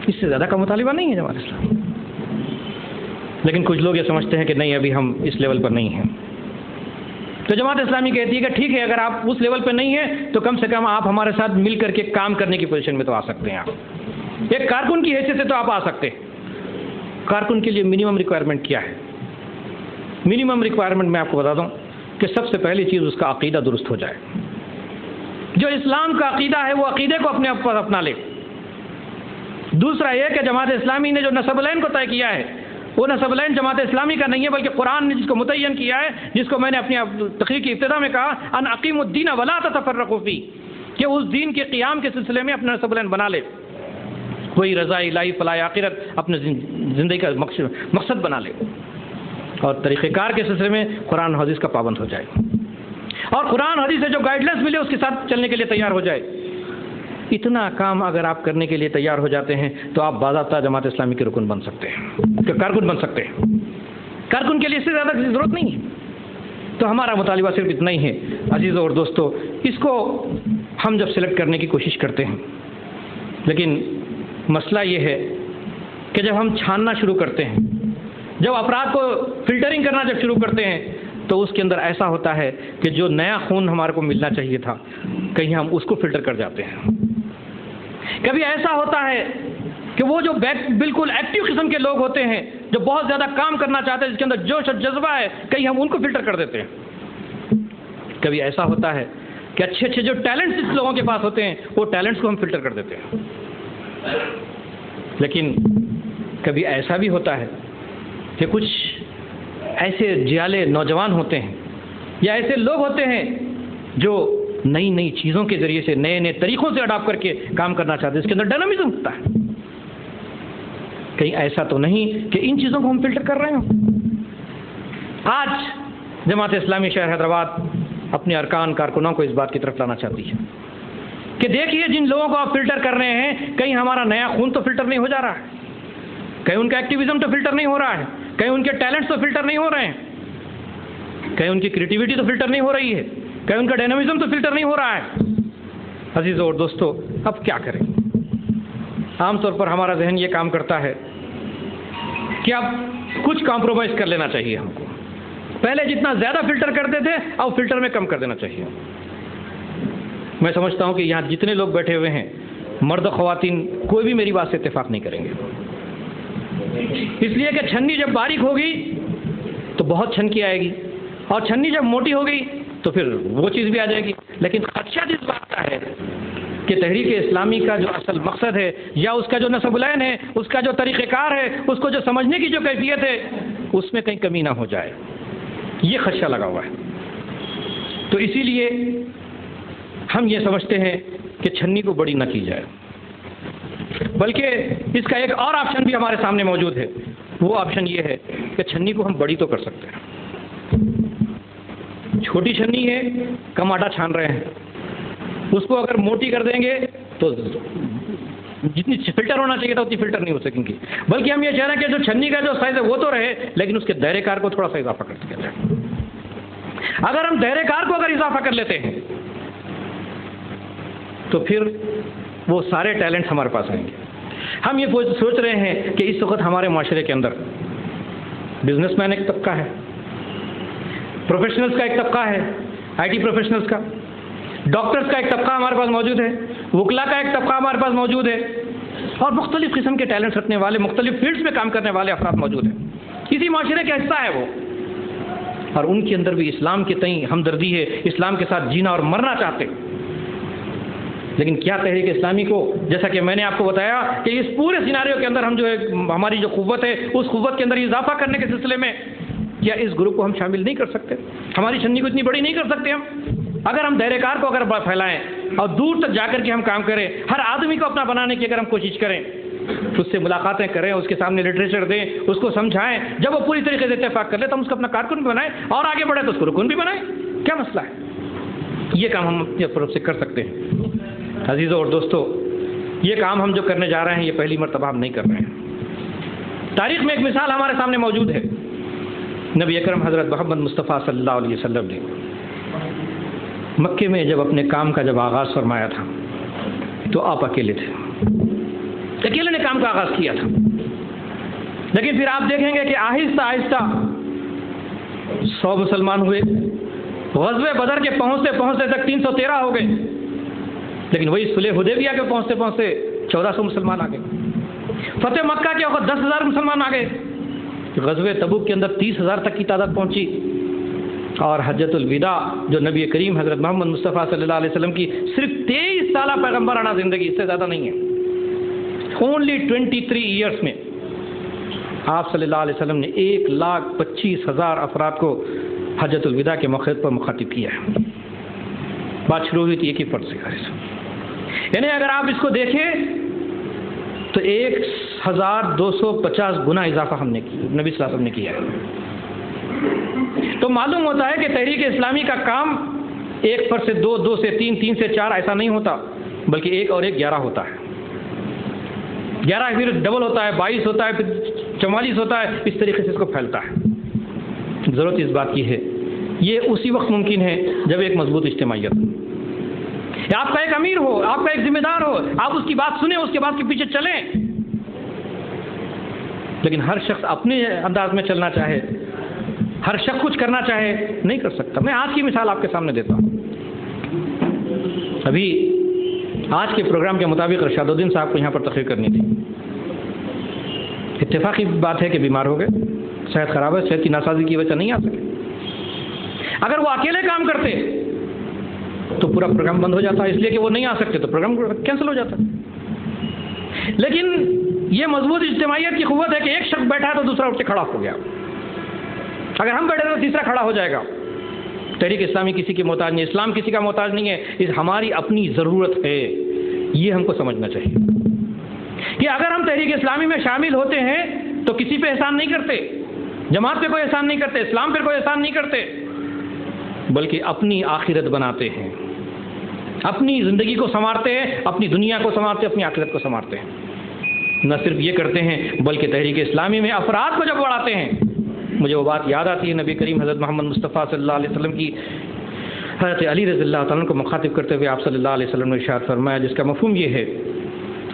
اس سے زیادہ کا مطالبہ نہیں ہے جماعت اسلامی. لیکن کچھ لوگ یہ سمجھتے ہیں کہ نہیں ابھی ہم اس لیول پر نہیں ہیں. تو جماعت اسلامی کہتی ہے کہ ٹھیک ہے، اگر آپ اس لیول پہ نہیں ہیں تو کم سے کم آپ ہمارے ساتھ مل کر کے کام کرنے کی پوزیشن میں تو آ سکتے ہیں. آپ ایک کارکن کی حیثیت سے تو آپ آ سکتے ہیں. کارکن کے لیے منیمم ریکوائرمنٹ کیا ہے؟ منیمم ریکوائرمنٹ میں آپ کو بتا دوں کہ سب سے پہلی چیز اس کا عقیدہ درست ہو جائے. جو اسلام کا عقیدہ ہے وہ عقیدے کو اپنے آپ پر اپنا لے. دوسرا یہ کہ جماعت اسلامی نے جو نسب العین کو طے کیا ہے وہ نسب العین جماعت اسلامی کا نہیں ہے، بلکہ قرآن نے جس کو متعین کیا ہے، جس کو میں نے اپنی تقریر کی ابتدا میں کہا ان اقیم الدین ولا تتفرقوا فی، کہ اس دین کے قیام کے سلسلے میں اپنا نسب العین بنا لے، وہی رضا الہی فلاح آخرت اپنے زندگی کا مقصد بنا لے، اور طریقہ کار کے سلسلے میں قرآن حدیث کا پابند ہو جائے، اور قرآن حدیث سے جو گائیڈ لائنس ملے اس کے ساتھ چلنے کے لیے تیار ہو جائے. اتنا کام اگر آپ کرنے کے لیے تیار ہو جاتے ہیں تو آپ باضابطہ جماعت اسلامی کے رکن بن سکتے ہیں، کارکن بن سکتے ہیں. کارکن کے لیے اس سے زیادہ کسی ضرورت نہیں ہے. تو ہمارا مطالبہ صرف اتنا ہی ہے عزیزوں اور دوستو. اس کو ہم جب سلیکٹ کرنے کی کوشش کرتے ہیں، لیکن مسئلہ یہ ہے کہ جب ہم چھاننا شروع کرتے ہیں، جب افراد کو فلٹرنگ کرنا جب شروع کرتے ہیں تو اس کے اندر ایسا ہوتا ہے کہ جو نیا خون ہمارے کو ملنا چاہیے تھا کہیں ہم اس کو فلٹر کر جاتے ہیں. کبھی ایسا ہوتا ہے کہ وہ جو بالکل ایکٹیو قسم کے لوگ ہوتے ہیں جو بہت زیادہ کام کرنا چاہتے ہیں، جس کے اندر جوش اور جذبہ ہے، کہیں ہم ان کو فلٹر کر دیتے ہیں. کبھی ایسا ہوتا ہے کہ اچھے اچھے جو ٹیلنٹس اس لوگوں کے پاس ہوتے ہیں وہ ٹیلنٹس کو ہم فلٹر کر دیتے ہیں. لیکن کبھی ایسا بھی ہوتا ہے کہ کچھ ایسے جیالے نوجوان ہوتے ہیں یا ایسے لوگ ہوتے ہیں جو نئی نئی چیزوں کے ذریعے سے نئے نئے طریقوں سے اڈاپٹ کر کے کام کرنا چاہتے ہیں، اس کے اندر ڈائنامزم ہوتا ہے. کہیں ایسا تو نہیں کہ ان چیزوں کو ہم فلٹر کر رہے ہوں. آج جماعت اسلامی شہر حیدرآباد اپنے ارکان کارکنوں کو اس بات کی طرف لانا چاہتی ہے کہ دیکھیے جن لوگوں کو آپ فلٹر کر رہے ہیں کہیں ہمارا نیا خون تو فلٹر نہیں ہو جا رہا ہے، کہیں ان کا ایکٹیویزم تو فلٹر نہیں ہو رہا ہے، کہیں ان کے ٹیلنٹس تو فلٹر نہیں ہو رہے ہیں، کہیں ان کی کریٹیوٹی تو فلٹر نہیں ہو رہی ہے، کہیں ان کا ڈائنامزم تو فلٹر نہیں ہو رہا ہے. عزیزوں اور دوستو، اب کیا کریں؟ عام طور پر ہمارا ذہن یہ کام کرتا ہے کہ اب کچھ کمپرومائز کر لینا چاہیے ہم کو. پہلے جتنا زیادہ فلٹر کرتے تھے اب فلٹر میں کم کر دینا چاہیے. میں سمجھتا ہوں کہ یہاں جتنے لوگ بیٹھے ہوئے ہیں مرد و خواتین کوئی بھی میری بات سے اتفاق نہیں کریں گے، اس لیے کہ چھنی جب باریک ہوگی تو بہت چھنکی آئے گی، اور چھنی جب موٹی ہوگی تو پھر وہ چیز بھی آ جائے گی. لیکن خدشہ اس بات کا ہے کہ تحریک اسلامی کا جو اصل مقصد ہے یا اس کا جو نصب العین ہے، اس کا جو طریقہ کار ہے، اس کو جو سمجھنے کی جو کیفیت ہے، اس میں کہیں کمی نہ ہو جائے، یہ خدشہ لگا ہوا ہے. تو اسی لیے ہم یہ سمجھتے ہیں کہ چھنی کو بڑی نہ کی جائے، بلکہ اس کا ایک اور آپشن بھی ہمارے سامنے موجود ہے. وہ آپشن یہ ہے کہ چھنی کو ہم بڑی تو کر سکتے ہیں. چھوٹی چھنی ہے، کم آٹا چھان رہے ہیں، اس کو اگر موٹی کر دیں گے تو جتنی فلٹر ہونا چاہیے تھا اتنی فلٹر نہیں ہو سکیں گی. بلکہ ہم یہ چاہ رہے ہیں کہ جو چھنی کا جو سائز ہے وہ تو رہے، لیکن اس کے دائرے کار کو تھوڑا سا اضافہ کر دیا جائے. اگر ہم دائرے کار کو اگر اضافہ کر لیتے ہیں تو پھر وہ سارے ٹیلنٹس ہمارے پاس آئیں گے. ہم یہ سوچ رہے ہیں کہ اس وقت ہمارے معاشرے کے اندر بزنس مین ایک طبقہ ہے، پروفیشنلز کا ایک طبقہ ہے، آئی ٹی پروفیشنلز کا، ڈاکٹرز کا ایک طبقہ ہمارے پاس موجود ہے، وکلا کا ایک طبقہ ہمارے پاس موجود ہے، اور مختلف قسم کے ٹیلنٹس رکھنے والے، مختلف فیلڈز میں کام کرنے والے افراد موجود ہیں. اسی معاشرے کا حصہ ہے وہ، اور ان کے اندر بھی اسلام کے تئیں ہمدردی ہے، اسلام کے ساتھ جینا اور مرنا چاہتے. لیکن کیا تحریک اسلامی کو، جیسا کہ میں نے آپ کو بتایا کہ اس پورے سیناریو کے اندر ہم جو ہے ہماری جو قوت ہے اس قوت کے اندر اضافہ کرنے کے سلسلے میں کیا اس گروپ کو ہم شامل نہیں کر سکتے؟ ہماری چھنی کو اتنی بڑی نہیں کر سکتے ہم؟ اگر ہم دائرے کار کو اگر پھیلائیں اور دور تک جا کر کے ہم کام کریں، ہر آدمی کو اپنا بنانے کی اگر ہم کوشش کریں، اس سے ملاقاتیں کریں، اس کے سامنے لٹریچر دیں، اس کو سمجھائیں، جب وہ پوری طریقے سے اتفاق کر لے تو ہم اس کو اپنا کارکن بھی بنائیں، اور آگے بڑھے تو اس کو رکن بھی بنائیں. کیا مسئلہ ہے؟ یہ کام ہم اپنی طرف سے کر سکتے ہیں. عزیزوں اور دوستو، یہ کام ہم جو کرنے جا رہے ہیں یہ پہلی مرتبہ ہم نہیں کر رہے ہیں. تاریخ میں ایک مثال ہمارے سامنے موجود ہے. نبی اکرم حضرت محمد مصطفیٰ صلی اللہ علیہ وسلم نے مکے میں جب اپنے کام کا جب آغاز فرمایا تھا تو آپ اکیلے تھے، اکیلے نے کام کا آغاز کیا تھا. لیکن پھر آپ دیکھیں گے کہ آہستہ آہستہ 100 مسلمان ہوئے، غزوہ بدر کے پہنچتے پہنچتے تک 313 ہو گئے، لیکن وہی صلح حدیبیہ کے پہنچتے پہنچتے 1400 مسلمان آ گئے. فتح مکہ کے وقت 10,000 مسلمان آ گئے. غزوہ تبوک کے اندر 30,000 تک کی تعداد پہنچی، اور حجۃ الوداع جو نبی کریم حضرت محمد مصطفیٰ صلی اللہ علیہ وسلم کی صرف 23 سالہ پیغمبرانہ زندگی، اس سے زیادہ نہیں ہے، اونلی 23 ایئرس میں آپ صلی اللہ علیہ وسلم نے 1,25,000 افراد کو حجۃ الوداع کے موقع پر مخاطب کیا ہے. بات شروع ہوئی تھی ایک ہی فرد سے. یعنی اگر آپ اس کو دیکھیں تو 1,250 گنا اضافہ ہم نے نبی صلی اللہ علیہ وسلم نے کیا ہے. تو معلوم ہوتا ہے کہ تحریک اسلامی کا کام 1 پر سے 2، 2 سے 3، 3 سے 4 ایسا نہیں ہوتا، بلکہ 1 اور 1 11 ہوتا ہے. 11 پھر ڈبل ہوتا ہے، 22 ہوتا ہے، پھر 44 ہوتا ہے. اس طریقے سے اس کو پھیلتا ہے. ضرورت اس بات کی ہے، یہ اسی وقت ممکن ہے جب ایک مضبوط اجتماعیت ہو. آپ کا ایک امیر ہو، آپ کا ایک ذمہ دار ہو، آپ اس کی بات سنیں، اس کے بات کے پیچھے چلیں. لیکن ہر شخص اپنے انداز میں چلنا چاہے، ہر شخص کچھ کرنا چاہے، نہیں کر سکتا. میں آج کی مثال آپ کے سامنے دیتا ہوں. ابھی آج کے پروگرام کے مطابق رشاد الدین صاحب کو یہاں پر تقریر کرنی تھی. اتفاقی بات ہے کہ بیمار ہو گئے، صحت خراب ہے، صحت کی ناسازی کی وجہ نہیں آ سکے. اگر وہ اکیلے کام کرتے تو پورا پروگرام بند ہو جاتا، اس لیے کہ وہ نہیں آ سکتے تو پروگرام کینسل ہو جاتا. لیکن یہ مضبوط اجتماعیت کی قوت ہے کہ ایک شخص بیٹھا تو دوسرا اٹھ کے کھڑا ہو گیا. اگر ہم بیٹھے تو تیسرا کھڑا ہو جائے گا. تحریک اسلامی کسی کی محتاج نہیں، اسلام کسی کا محتاج نہیں ہے. اس ہماری اپنی ضرورت ہے، یہ ہم کو سمجھنا چاہیے کہ اگر ہم تحریک اسلامی میں شامل ہوتے ہیں تو کسی پہ احسان نہیں کرتے، جماعت پہ کوئی احسان نہیں کرتے، اسلام پہ کوئی احسان نہیں کرتے، بلکہ اپنی آخرت بناتے ہیں، اپنی زندگی کو سنوارتے ہیں، اپنی دنیا کو سنوارتے ہیں، اپنی آخرت کو سنوارتے ہیں. نہ صرف یہ کرتے ہیں بلکہ تحریک اسلامی میں افراد کو جب بڑھاتے ہیں. مجھے وہ بات یاد آتی ہے نبی کریم حضرت محمد مصطفیٰ صلی اللہ علیہ وسلم کی حضرت علی رضی اللہ تعالیٰ کو مخاطب کرتے ہوئے آپ صلی اللہ علیہ وسلم نے ارشاد فرمایا، جس کا مفہوم یہ ہے،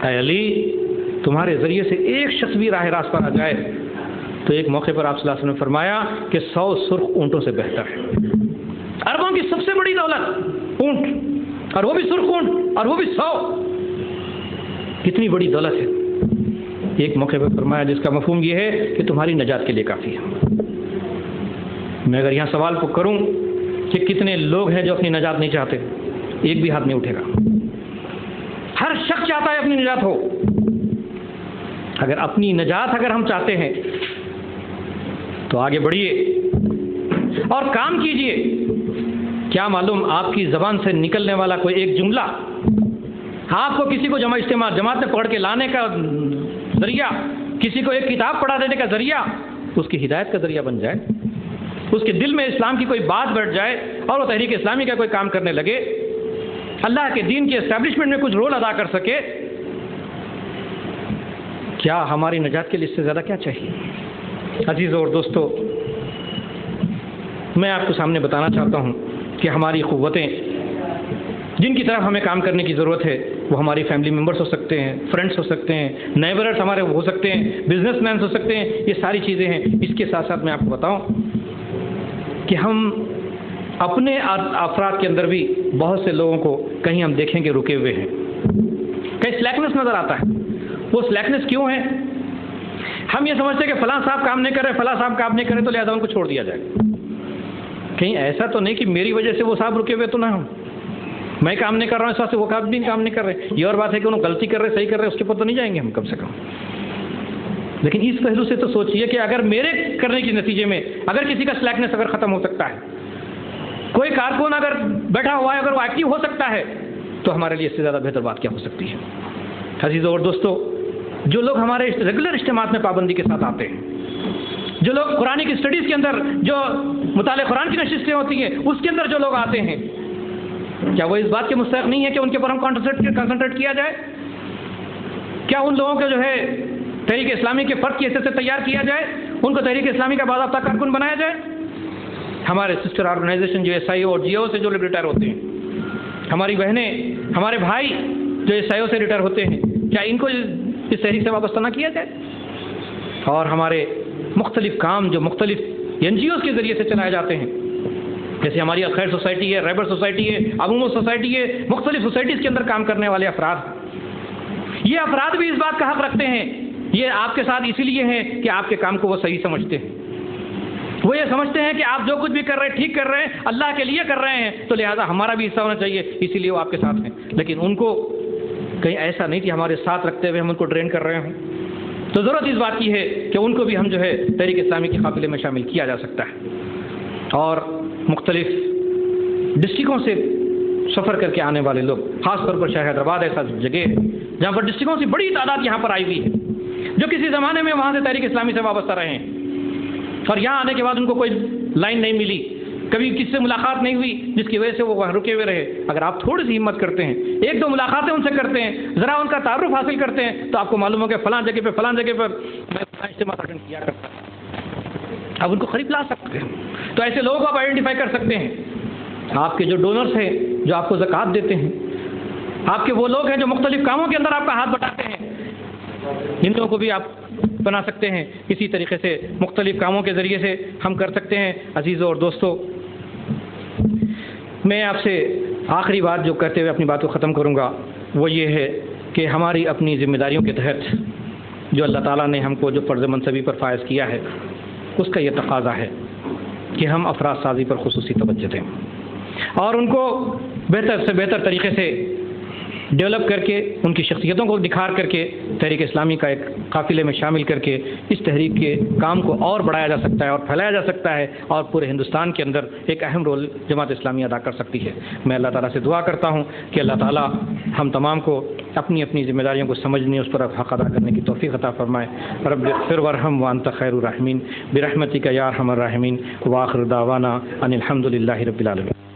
اے علی، تمہارے ذریعے سے ایک شخص بھی راہ راست پر آ جائے تو ایک موقع پر آپ صلی اللہ علیہ وسلم نے فرمایا کہ 100 سرخ اونٹوں سے بہتر ہے. عربوں کی سب سے بڑی دولت اونٹ، اور وہ بھی سرخ اونٹ، اور وہ بھی 100. کتنی بڑی دولت ہے. ایک موقع پر فرمایا جس کا مفہوم یہ ہے کہ تمہاری نجات کے لیے کافی ہے. میں اگر یہاں سوال کروں کہ کتنے لوگ ہیں جو اپنی نجات نہیں چاہتے، ایک بھی ہاتھ نہیں اٹھے گا. ہر شخص چاہتا ہے اپنی نجات ہو. اگر اپنی نجات اگر ہم چاہتے ہیں تو آگے بڑھیے اور کام کیجئے. کیا معلوم آپ کی زبان سے نکلنے والا کوئی ایک جملہ آپ کو کسی کو جماعت میں پڑھ کے لانے کا ذریعہ، کسی کو ایک کتاب پڑھا دینے کا ذریعہ، اس کی ہدایت کا ذریعہ بن جائے، اس کے دل میں اسلام کی کوئی بات بیٹھ جائے اور وہ تحریک اسلامی کا کوئی کام کرنے لگے، اللہ کے دین کی اسٹیبلشمنٹ میں کچھ رول ادا کر سکے. کیا ہماری نجات کے لیے اس سے زیادہ کیا چاہیے؟ عزیزوں اور دوستو، میں آپ کو سامنے بتانا چاہتا ہوں کہ ہماری قوتیں جن کی طرف ہمیں کام کرنے کی ضرورت ہے وہ ہماری فیملی ممبرس ہو سکتے ہیں، فرینڈس ہو سکتے ہیں، نیبرس ہمارے ہو سکتے ہیں، بزنس مینس ہو سکتے ہیں. یہ ساری چیزیں ہیں. اس کے ساتھ ساتھ میں آپ کو بتاؤں کہ ہم اپنے افراد کے اندر بھی بہت سے لوگوں کو کہیں ہم دیکھیں کہ رکے ہوئے ہیں، کہیں سلیکنس نظر آتا ہے. وہ سلیکنس کیوں ہے؟ ہم یہ سمجھتے ہیں کہ فلاں صاحب کام نہیں کر رہے، فلاں صاحب کام نہیں کر رہے تو لہٰذا ان کو چھوڑ دیا جائے. کہیں ایسا تو نہیں کہ میری وجہ سے وہ صاحب رکے ہوئے تو نہ ہوں، میں کام نہیں کر رہا ہوں اس واسطے وہ بھی کام نہیں کر رہے. یہ اور بات ہے کہ انہوں غلطی کر رہے، صحیح کر رہے، اس کے اوپر تو نہیں جائیں گے ہم کم سے کم. لیکن اس پہلو سے تو سوچئے کہ اگر میرے کرنے کے نتیجے میں اگر کسی کا سلیکنس اگر ختم ہو سکتا ہے، کوئی کارکن اگر بیٹھا ہوا ہے اگر وہ ایکٹیو ہو سکتا ہے، تو ہمارے لیے اس سے زیادہ بہتر بات کیا ہو سکتی ہے؟ عزیزوں اور دوستو، جو لوگ ہمارے ریگولر اجتماعات میں پابندی کے ساتھ آتے ہیں، جو لوگ قرآن کی اسٹڈیز کے اندر جو مطالعہ قرآن کی نشستیں ہوتی ہیں اس کے اندر جو لوگ آتے ہیں، کیا وہ اس بات کے مستحق نہیں ہے کہ ان کے اوپر ہم کنسنٹریٹ کیا جائے؟ کیا ان لوگوں کو جو ہے تحریک اسلامی کے فرد کی حیثیت سے تیار کیا جائے، ان کو تحریک اسلامی کا باضابطہ کارکن بنایا جائے؟ ہمارے سسٹر آرگنائزیشن جو ایس آئی او اور جی او سے جو لوگ ریٹائر ہوتے ہیں، ہماری بہنیں، ہمارے بھائی جو ایس آئی او سے ریٹائر ہوتے ہیں، کیا ان کو اس تحریک سے وابستہ نہ کیا جائے؟ اور ہمارے مختلف کام جو مختلف این جی اوز کے ذریعے سے چلائے جاتے ہیں، جیسے ہماری خیر سوسائٹی ہے، ریبر سوسائٹی ہے، عموم سوسائٹی ہے، مختلف سوسائٹیز کے اندر کام کرنے والے افراد، یہ افراد بھی اس بات کا حق رکھتے ہیں. یہ آپ کے ساتھ اسی لیے ہیں کہ آپ کے کام کو وہ صحیح سمجھتے ہیں. وہ یہ سمجھتے ہیں کہ آپ جو کچھ بھی کر رہے ہیں ٹھیک کر رہے ہیں، اللہ کے لیے کر رہے ہیں، تو لہٰذا ہمارا بھی حصہ ہونا چاہیے، اسی لیے وہ آپ کے ساتھ ہیں. لیکن ان کو کہیں ایسا نہیں کہ ہمارے ساتھ رکھتے ہوئے ہم ان کو ڈرین کر رہے ہوں. تو ضرورت اس بات کی ہے کہ ان کو بھی ہم جو ہے تحریک اسلامی کے قافلے میں شامل کیا جا سکتا ہے. اور مختلف ڈسٹرکوں سے سفر کر کے آنے والے لوگ، خاص طور پر شہر حیدرآباد ایسا جگہ ہے جہاں پر ڈسٹرکوں سے بڑی تعداد یہاں پر آئی ہوئی ہے، جو کسی زمانے میں وہاں سے تحریک اسلامی سے وابستہ رہے ہیں، اور یہاں آنے کے بعد ان کو کوئی لائن نہیں ملی، کبھی کسی سے ملاقات نہیں ہوئی، جس کی وجہ سے وہ وہاں رکے ہوئے رہے. اگر آپ تھوڑی سی ہمت کرتے ہیں، ایک دو ملاقاتیں ان سے کرتے ہیں، ذرا ان کا تعارف حاصل کرتے ہیں، تو آپ کو معلوم ہو کہ فلاں جگہ پہ میں اجتماع اٹینڈ کیا کرتا ہوں، آپ ان کو قریب لا سکتے ہیں. تو ایسے لوگوں کو آپ آئیڈینٹیفائی کر سکتے ہیں. آپ کے جو ڈونرز ہیں، جو آپ کو زکوٰۃ دیتے ہیں، آپ کے وہ لوگ ہیں جو مختلف کاموں کے اندر آپ کا ہاتھ بٹاتے ہیں، ان لوگوں کو بھی آپ بنا سکتے ہیں. اسی طریقے سے مختلف کاموں کے ذریعے سے ہم کر سکتے ہیں. عزیزوں اور دوستوں، میں آپ سے آخری بات جو کہتے ہوئے اپنی بات کو ختم کروں گا وہ یہ ہے کہ ہماری اپنی ذمہ داریوں کے تحت جو اللہ تعالیٰ نے ہم کو جو فرض منصبی پر فائز کیا ہے، اس کا یہ تقاضا ہے کہ ہم افراد سازی پر خصوصی توجہ دیں اور ان کو بہتر سے بہتر طریقے سے ڈیولپ کر کے، ان کی شخصیتوں کو نکھار کر کے تحریک اسلامی کا ایک قافلے میں شامل کر کے اس تحریک کے کام کو اور بڑھایا جا سکتا ہے اور پھیلایا جا سکتا ہے، اور پورے ہندوستان کے اندر ایک اہم رول جماعت اسلامی ادا کر سکتی ہے. میں اللہ تعالیٰ سے دعا کرتا ہوں کہ اللہ تعالیٰ ہم تمام کو اپنی اپنی ذمہ داریوں کو سمجھنے، اس پر حق ادا کرنے کی توفیق عطا فرمائے. رب اغفر وارحم وانت خیر الراحمین برحمتک یا ارحم الراحمین. وآخر دعوانا ان الحمد للہ رب العالمین.